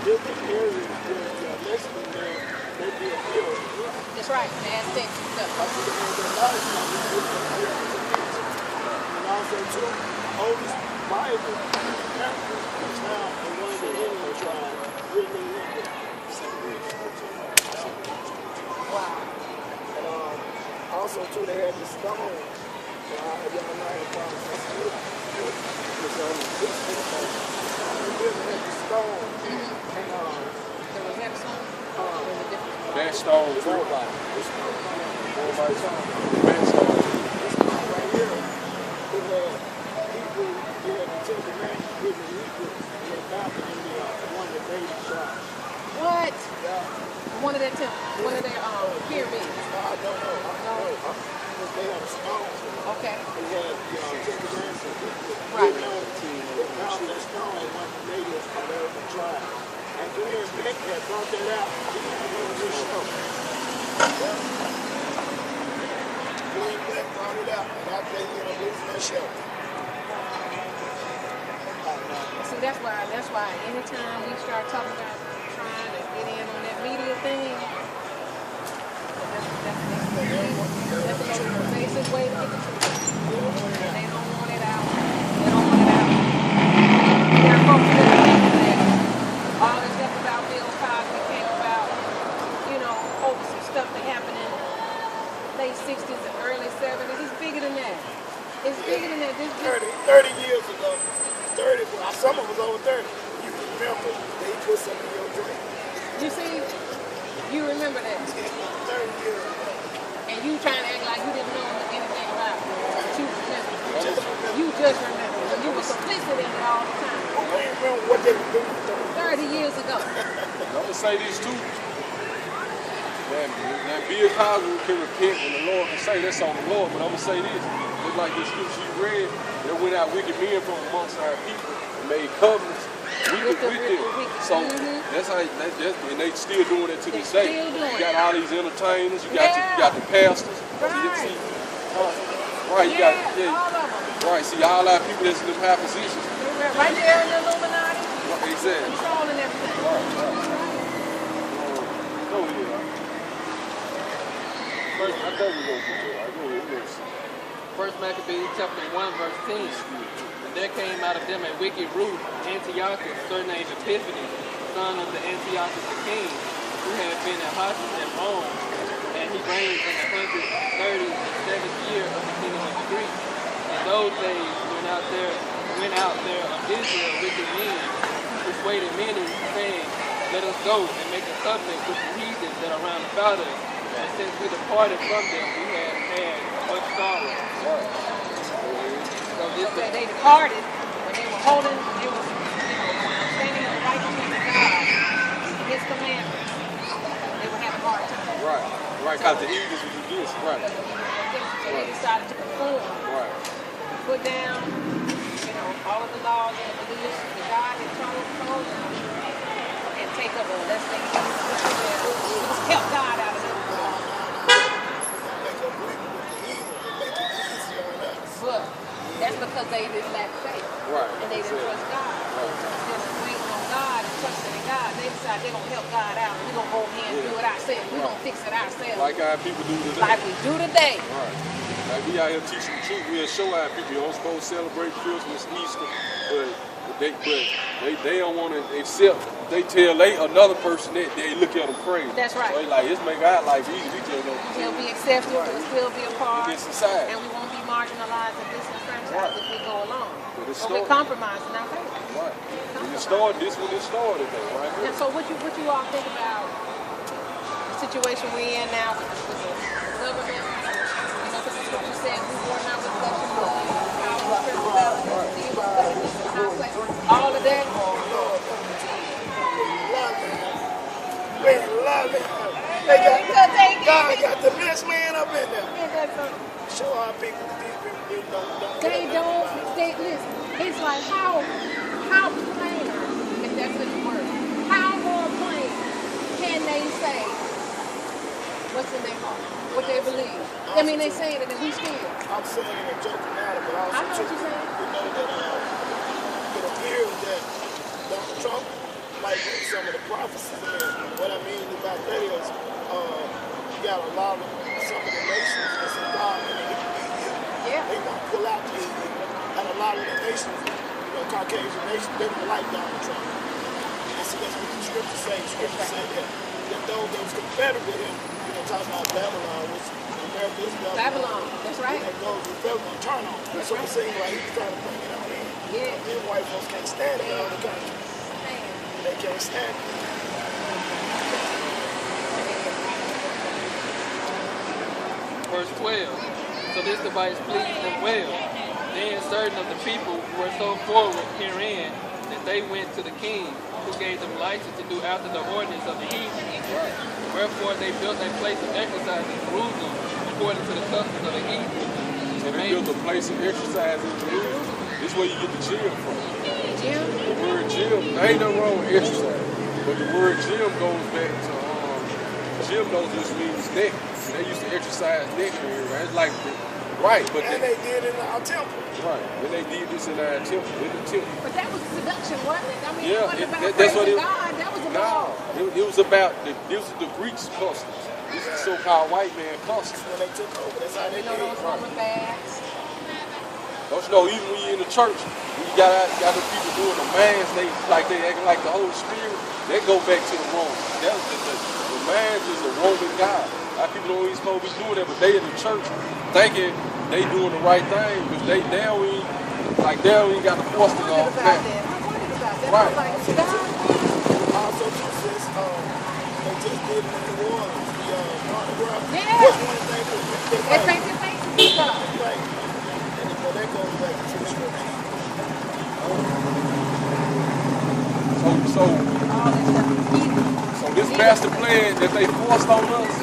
Different areas where the Mexican man may be a hero. That's right. The Aztecs and stuff. And also, too, oldest Bible character is now in one of the Indian tribes, written in India. Wow. And also, too, they had the stone. Y'all know how to process it. It's on the stone. And There was that song? There's a difference. That stone It's tree. all about it. It's all about it. That stone tree. This one right here, it had Hebrew, it had the Ten Commandments written in Hebrew, and then Malcolm in the one that David shot. What? Yeah. One of their pyramids. I don't know. They had a stone. Okay. It had the Ten Commandments in Hebrew. Right. Written out that stone and one of the natives of every tribe. And Glenn Beck had brought that out. He was his show. Glenn Beck brought it out, and after he ended up losing that show. See, that's why anytime we start talking about trying to get in on that media thing, that's the most pervasive way to get the truth. And they don't want it out. They don't want it out. There are folks that think that all this stuff about Bill Cosby came about, over some stuff that happened in late 60s and early 70s. It's bigger than that. It's bigger than that. 30 years ago, 30, well, some of us over 30, you remember they put some in your drink. You see, you remember that. 30 years ago. And you trying to act like you didn't know anything about it. But you remember. Just remember. You just remember. And you were complicit in it all the time. I ain't remember what they were doing 30 years ago. I'm gonna say this too. That Bill Cosby can repent and the Lord can say that's on the Lord, but I'm gonna say this. Just like the scripture you read, there went out wicked men from amongst our people and made covenants with them. So that's how and they still doing it to this day. You got all these entertainers, you got the pastors. Right. Right, you got all of them. right, see all our people that's in them high positions. Right there in the Illuminati. Exactly. Controlling everything. Go ahead. First, I thought we were going to go ahead. First Maccabees chapter 1 verse 10. And there came out of them a wicked root, Antiochus, surnamed Epiphanes, son of the Antiochus the king, who had been a hostage at Rome, and he reigned in the 137th year of the kingdom of the Greeks. In those days went out there of Israel wicked men, persuaded many, saying, let us go and make a covenant with the heathens that are round about us. And since we departed from them, we have had much sorrow. So this Okay, they departed when they were holding, they were standing in the righteousness of God, His commandments. They were having a hard time. Right, because the eagles was against, right. So they decided to conform. Right. Put down, all of the laws and the beliefs that God had told them, and take up let's make help God out of them. But that's because they didn't lack faith. Right. And they didn't trust God. Instead of waiting on God and trusting in God, they decided they're going to help God out. We're going to hold hands and do it ourselves. We're going to fix it ourselves. Like our people do today. Like we do today. Right. Like we out here teaching the truth. We'll show our people. You don't supposed to celebrate Christmas, Easter, but they don't want to accept. They tell another person that they look at them crazy. That's right. So they like, let's make our life easy. We just don't. We'll be accepted. We'll still be a part. In society. And we won't be marginalized and disenfranchised if we go along. But So we're compromising our faith. Right. When it started though, right? And so what you all think about the situation we're in now with the government? Because the scripture said we war not with flesh and blood, power, principalities, all of that. God got the best man up in there. Show our people these people don't. Listen, it's like how plain, if that's the word, how more plain can they say what's in their heart, what they believe? I mean, they saying it and we still. I'm saying in a joking matter, but also I know what you're saying. you know that it appears that Donald Trump might read some of the prophecies. And what I mean about that is, you got a lot of some of the nations that's involved in the Yeah. They want to pull out the EU. And a lot of the nations, Caucasian nations, they don't like Donald Trump. And so that's what the scripture says. The scripture said that those that was confederate with him, talking about Babylon, which America is Babylon, that's right. And those that going to turn on. That's what I'm saying, like he's trying to bring it out in. Yeah. Them white folks can't stand it in other countries. They can't stand it. verse 12. So this device pleased them well. Then certain of the people were so forward herein that they went to the king, who gave them license to do after the ordinance of the heathen. Wherefore they built a place of exercise in Jerusalem, according to the customs of the heathen. So they built a place of exercise in Jerusalem. This is where you get the gym from. Gym? The word gym, there ain't nothing wrong with exercise, but the word gym goes back to gym knows which means neck. They used to exercise neck here, right? It's like right, but And they did it in our temple. right. Then they did this in our temple, in the temple. But that was seduction, wasn't it? I mean, Yeah, it wasn't about that's what praising it. God. That was No, about. it was about this is the Greeks' customs. This is so-called white man customs. When they took over, that's how they You know did those it. Roman baths. Don't you know, even when you're in the church, when you got the people doing the mans, they acting like the Holy Spirit, they go back to the Romans. That was the mans is a Roman god. A lot of people don't even supposed to be doing that, but they in the church thinking they doing the right thing, because they don't even got the force to go off that. Right. Like, God, Also, too, sis, they just did it in New Orleans. The Mardi Gras. Yeah. What's one thing that they they paint their faces and stuff. Right. And then, that goes back to the scripture. So All that stuff is evil. So this master plan that they forced on us,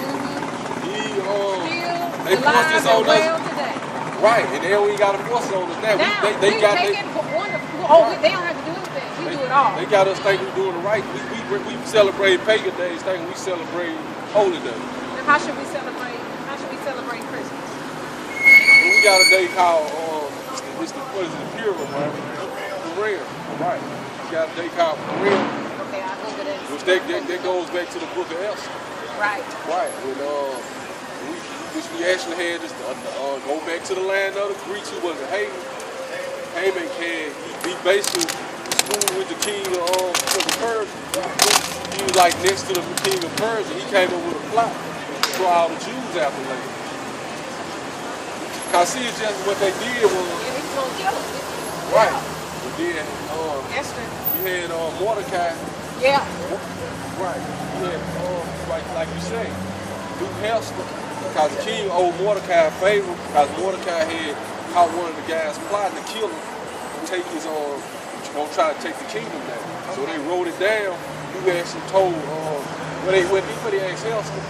they forced this on us, Today. right? And they don't even got to force it on us now. Now, They got they they, don't have to do anything. We do it all. They got us thinking we doing it right. We celebrate pagan days, thinking we celebrate holy days. Now, how should we celebrate? How should we celebrate Christmas? We got a day called it's the what is it, Purim, right? Purim, right? We got a day called Purim, Okay, I'll go to that. which that goes back to the book of Esther, Right. right? Which we actually had this go back to the land of the Greeks, who was a Haman. Haman he basically schooled with the king of Persia. He was like next to the king of Persia. He came up with a plot to throw all the Jews out the land. Cause see, it's just what they did was Yeah, he's gonna kill us. right. But then Esther. we had Mordecai. Yeah. Right. We had like you say, Duke Hester. Because the king owed Mordecai a favor because Mordecai had caught one of the guys plotting to kill him, take his gonna try to take the kingdom down. So they wrote it down. You actually told when they asked Hester.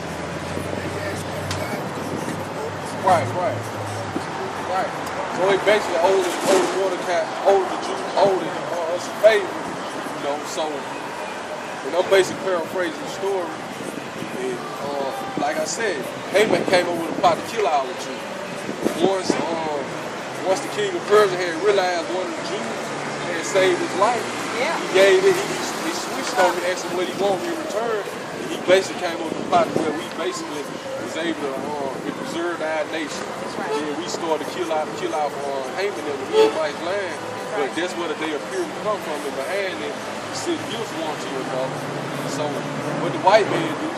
Right. So they basically owed Mordecai, owed us a favor, so and I'm basically paraphrasing the story. And like I said, Haman came up with a plot to kill all the Jews. Once the king of Persia had realized one of the Jews had saved his life, Yeah. he gave it. He switched on me, asked him what he wanted in return. And he basically came up with a plot where we basically was able to preserve our nation. right. And we started to kill out Haman in the Edomite land. But that's where the day of Purim come from. And behind it, the city gives one to another. So what the white man do?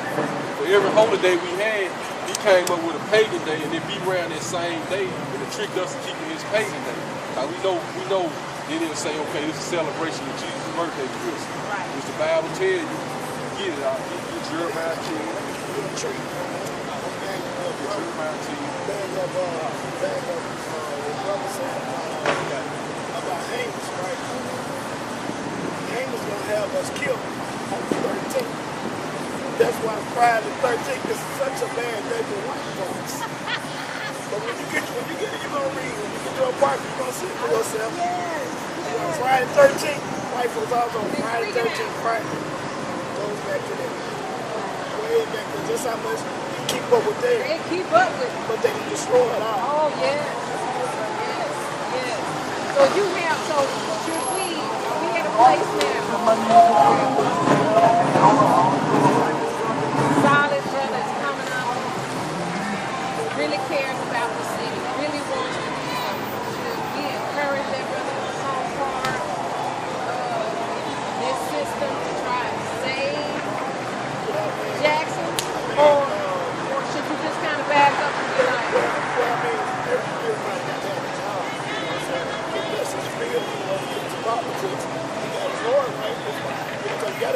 For every holiday we had, he came up with a pagan day and then be around that same day and it tricked us to keeping his pagan day. We know they didn't say, okay, this is a celebration of Jesus' birthday, Christmas. Right. Which the Bible tells you, get it out. Get Jeremiah 10. Get Jeremiah 10. Back up, what brother said about Hamas, right? Hamas gonna have us killed on the 13th. That's why Friday the 13th is such a bad day for white folks. But when you get it, you're gonna read. When you get to a park, you're gonna see it for yourself. Friday the 13th, white folks also on Friday the 13th, Friday. Goes back to that. Way back to just how much you keep up with theirs. They keep up with it. But they can destroy it all. Oh, yes. Yes. So you have, should we at a place now. Solid brothers coming up, really cares about the city, really wants to do something. Should we encourage that brother to become part of this system to try and save Jackson? Or should you just kind of back up and be like, Well, I mean, everybody got to have a job. You know what I'm saying? Unless it's real, you know, you get into politics, you got to ignore it, right? Because you got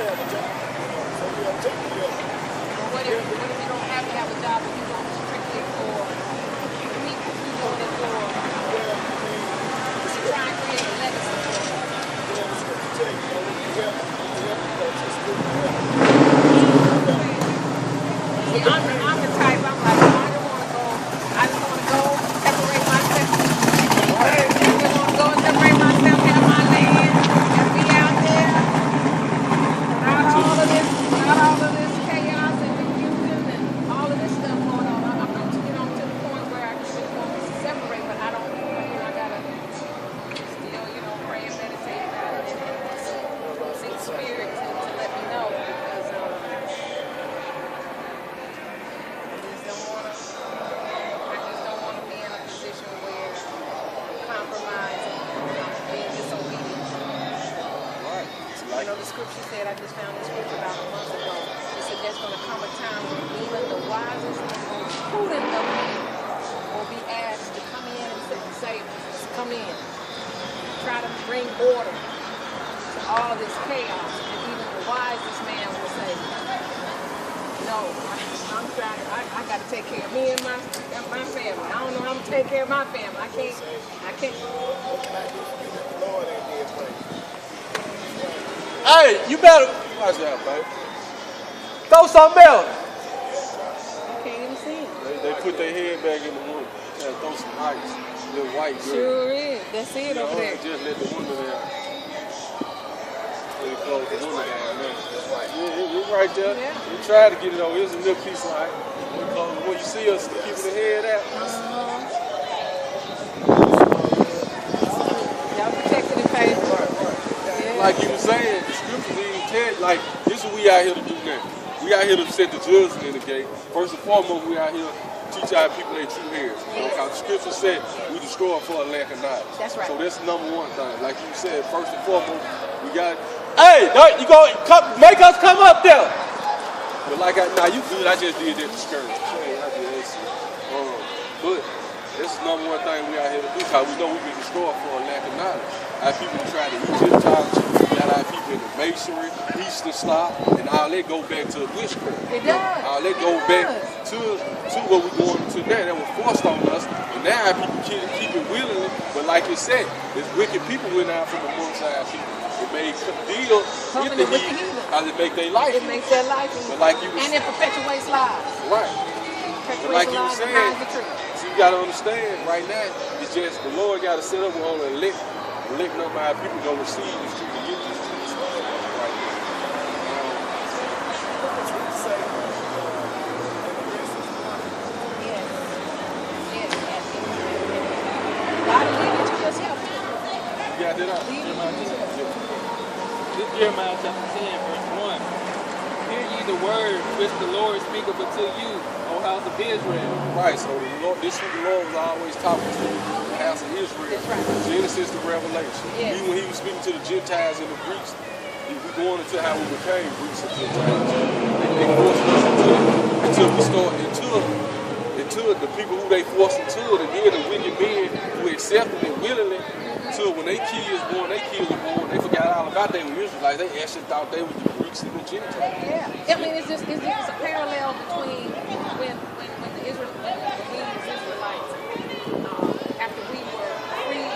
the scripture said, I just found this scripture about a month ago. It said there's going to come a time when even the wisest and most prudent of men will be asked to come in and say, come in. Try to bring order to all this chaos. And even the wisest man will say, no, I'm trying. I got to take care of me and my family. I don't know how I'm gonna take care of my family. I can't. What can I do for you that the Lord ain't did for you? Hey, you better watch that, baby. Throw something else. You can't even see it. They put their head back in the room. Yeah, throw some ice. Little white girl. Sure is. That's it over there. Just let the window there. They close the window down there. It's right there. Yeah. We tried to get it over. Here's a little piece of light. When you see us keeping the head out. Y'all protected and paid for it. Yeah. Like you were saying, the scriptures even tell you, like, this is what we out here to do now. We out here to set the judgment in the gate. First and foremost, we out here to teach our people their true heritage. Because the scripture said we destroy for a lack of knowledge. That's right. So that's number one thing. Like you said, first and foremost, we got, hey, you go make us come up there. But like, you good, I just did that to discourage. But this is number one thing we out here to do, because we know we been destroyed for a lack of knowledge. Our people try to Egyptology, got our people in the masonry, Eastern stock, and all that go back to witchcraft. It does. All that go back to what we're going to now. That was forced on us, and now our people keep it willingly. But like you said, there's wicked people went out from amongst our people. It made deal with the heathen, how they make their life. It makes their life easy. But like you was, and it perpetuates lives. right. But like you were Perpetuates saying, lives the truth. so you got to understand right now, it's just the Lord got to set up on and elect up our people to receive this truth to get this truth. Right now. Yes. Yes. God lead you to yourself. You got that out? Lead you to yourself. This Jeremiah chapter 10, verse 1. Hear ye the word which the Lord speaketh unto you, O house of Israel. Right, so the Lord, this is who the Lord was always talking to, the house of Israel. That's right. Genesis to Revelation. Yes. Even when he was speaking to the Gentiles and the Greeks, we going into how we became Greeks and Gentiles. They forced us into it until we start into the people who they forced into it, and then the wicked men who accepted it willingly. Until when they kids were born, they forgot all about they were Israelites. They actually thought they were the Greeks and the Gentiles. Yeah. I mean, it's just a parallel between when the Israelites, after we were freed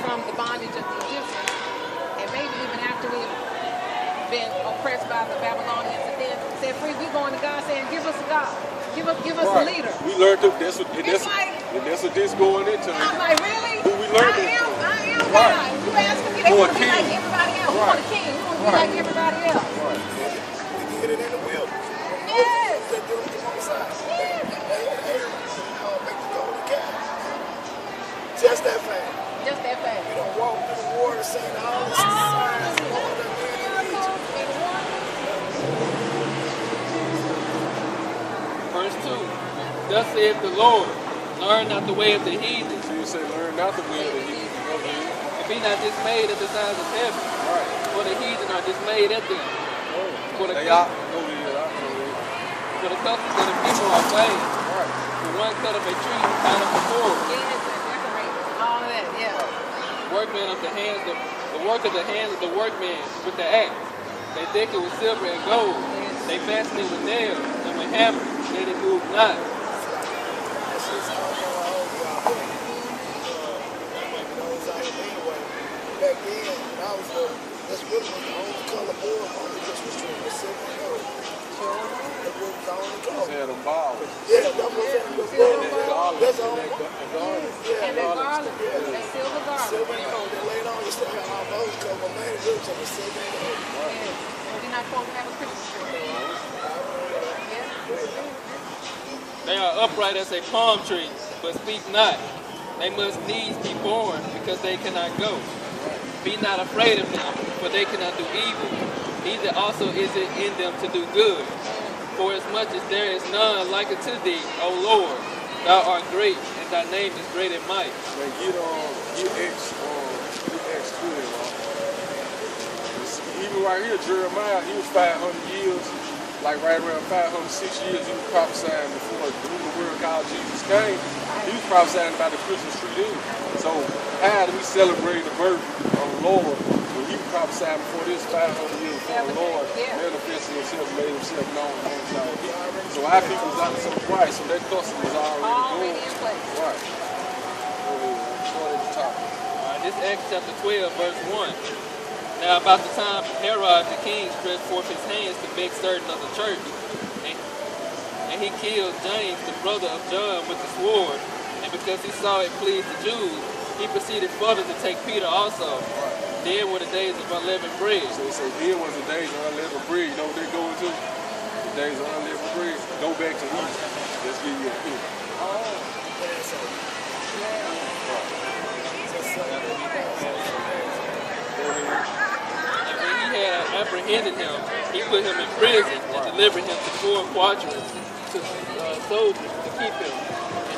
from the bondage of the Egyptians, and maybe even after we've been oppressed by the Babylonians, and then said, free, we going to God saying, give us a God. Give us a leader. We learned that's what this going into. I'm like, really? Who we learned I am Right. God. You asking me, they For a want to be king. like everybody else. We Right. want a king. We want to be like everybody else. We did it in the wilderness. Yes. They do it on the side. Make the golden calf. Just that fast. Just that fast. We don't walk through the water saying all this signs and all that man in Egypt. Verse 2. Thus saith the Lord, learn not the way of the heathen, So you say learn not the way of the heathen. and be not dismayed at the signs of heaven, Right. for the heathen are dismayed at them. For the They customs out. Go ahead. of the people are vain. Right. For one cut of a tree, out of the forest. Yes, and decorate. All of that, yeah. Workmen of the hands of the work of the hands of the workman with the axe. They deck it with silver and gold. They fasten it with nails and with hammers, that it move not. That's just how I was out here anyway. Back then, when I was little, this really was the only color board on the Christmas tree was silver and gold. That was the only color. They had them balls. Yeah, that was it. That's the only one. And the garland, that silver garland. Silver and gold. They laid on, you still had all those colors, but man, it really was silver and gold. Yes. We're not supposed to have a Christmas tree. Yeah. They are upright as a palm tree, but speak not. They must needs be born, because they cannot go. Be not afraid of them, for they cannot do evil. Neither also is it in them to do good. For as much as there is none like unto thee, O Lord, thou art great, and thy name is great in might. Man, get X to it, even right here, Jeremiah, he was 500 years, like right around 506 years, he was prophesying before who the world called Jesus came. He was prophesying about the Christmas tree then. So how do we celebrate the birth of the Lord when he was prophesying before this 500 years before the Lord manifested himself, made himself known alongside people. So our people was out of some Christ, so that custom was already in place. Right. Start at the top. This Acts chapter 12, verse 1. Now about the time Herod the king stretched forth his hands to vex certain of the church, and he killed James, the brother of John, with the sword. And because he saw it pleased the Jews, he proceeded further to take Peter also. Then were the days of unleavened bread. So they say, then was the days of unleavened bread. You know what they're going to? The days of unleavened bread. Go back to East. Let's give you a hint. And when he had apprehended him, he put him in prison and delivered him to 4 quadrants to soldiers to keep him,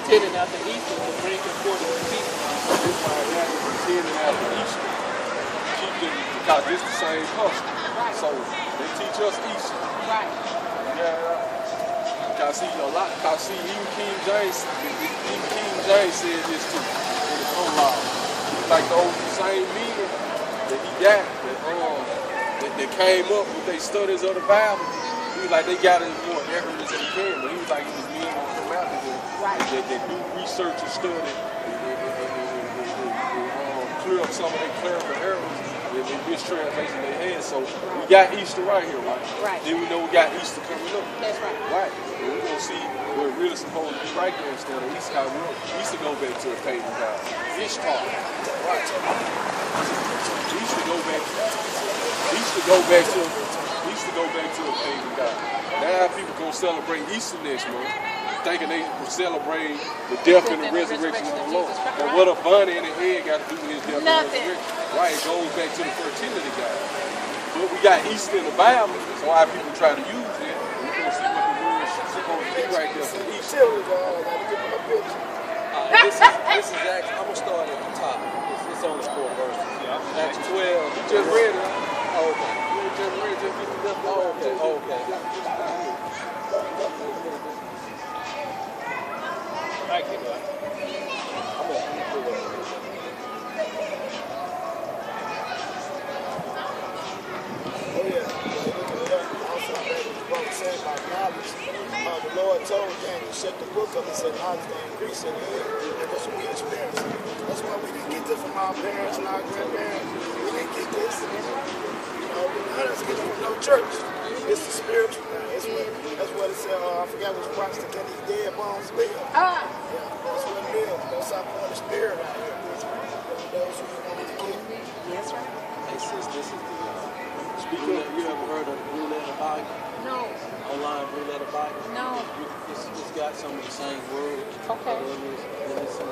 intending after Easter to bring him forth to peace. This is why it happens intended after Easter. Keep them, because it's the same custom. So they teach us Easter. Right. Yeah. Because see, even King James said this too in his own law. Like those same men that he got that came up with their studies of the Bible. He was like they got it more accurate as they can, but he was like it was men that come out there that do research and study and clear up some of their clerical errors and mistranslation they had. So we got Easter right here, right? Right. Then we know we got Easter coming up. That's right. Right. And we're gonna see where it really supposed to be right there instead of Easter. How Easter go back to a pagan god. Ishtar. Right. Easter go back to a pagan god. Now people gonna celebrate Easter next month, thinking they celebrate the death and the resurrection of the Lord. But what a bunny in the head got to do with his death and resurrection? Right, it goes back to the fertility god. But we got Easter in the Bible, so our people try to use it. And we're gonna see what the word's supposed to be right there for Easter. This is Acts. I'm gonna start at the top. It's only 4 verses. Acts 12. You just read it. Oh, okay. You just read it. Just get the left. Okay. Thank you, God. The Lord told Daniel, shut the book up and said, knowledge they increase in the end. And that's what we experience. That's why we didn't get this from our parents and our grandparents. We didn't get this. None of us get it from no church. It's the spiritual man. That's what it said. I forgot which Protestant can these dead bones live. Yeah, that's what it is. That's our point of spirit out here. Those who want to get. That's right. Hey sis, this is the speaking of, you ever heard of the Blue Letter Bible? No. Online Blue Letter Bible? No. It's got some of the same words. Okay. But then it's some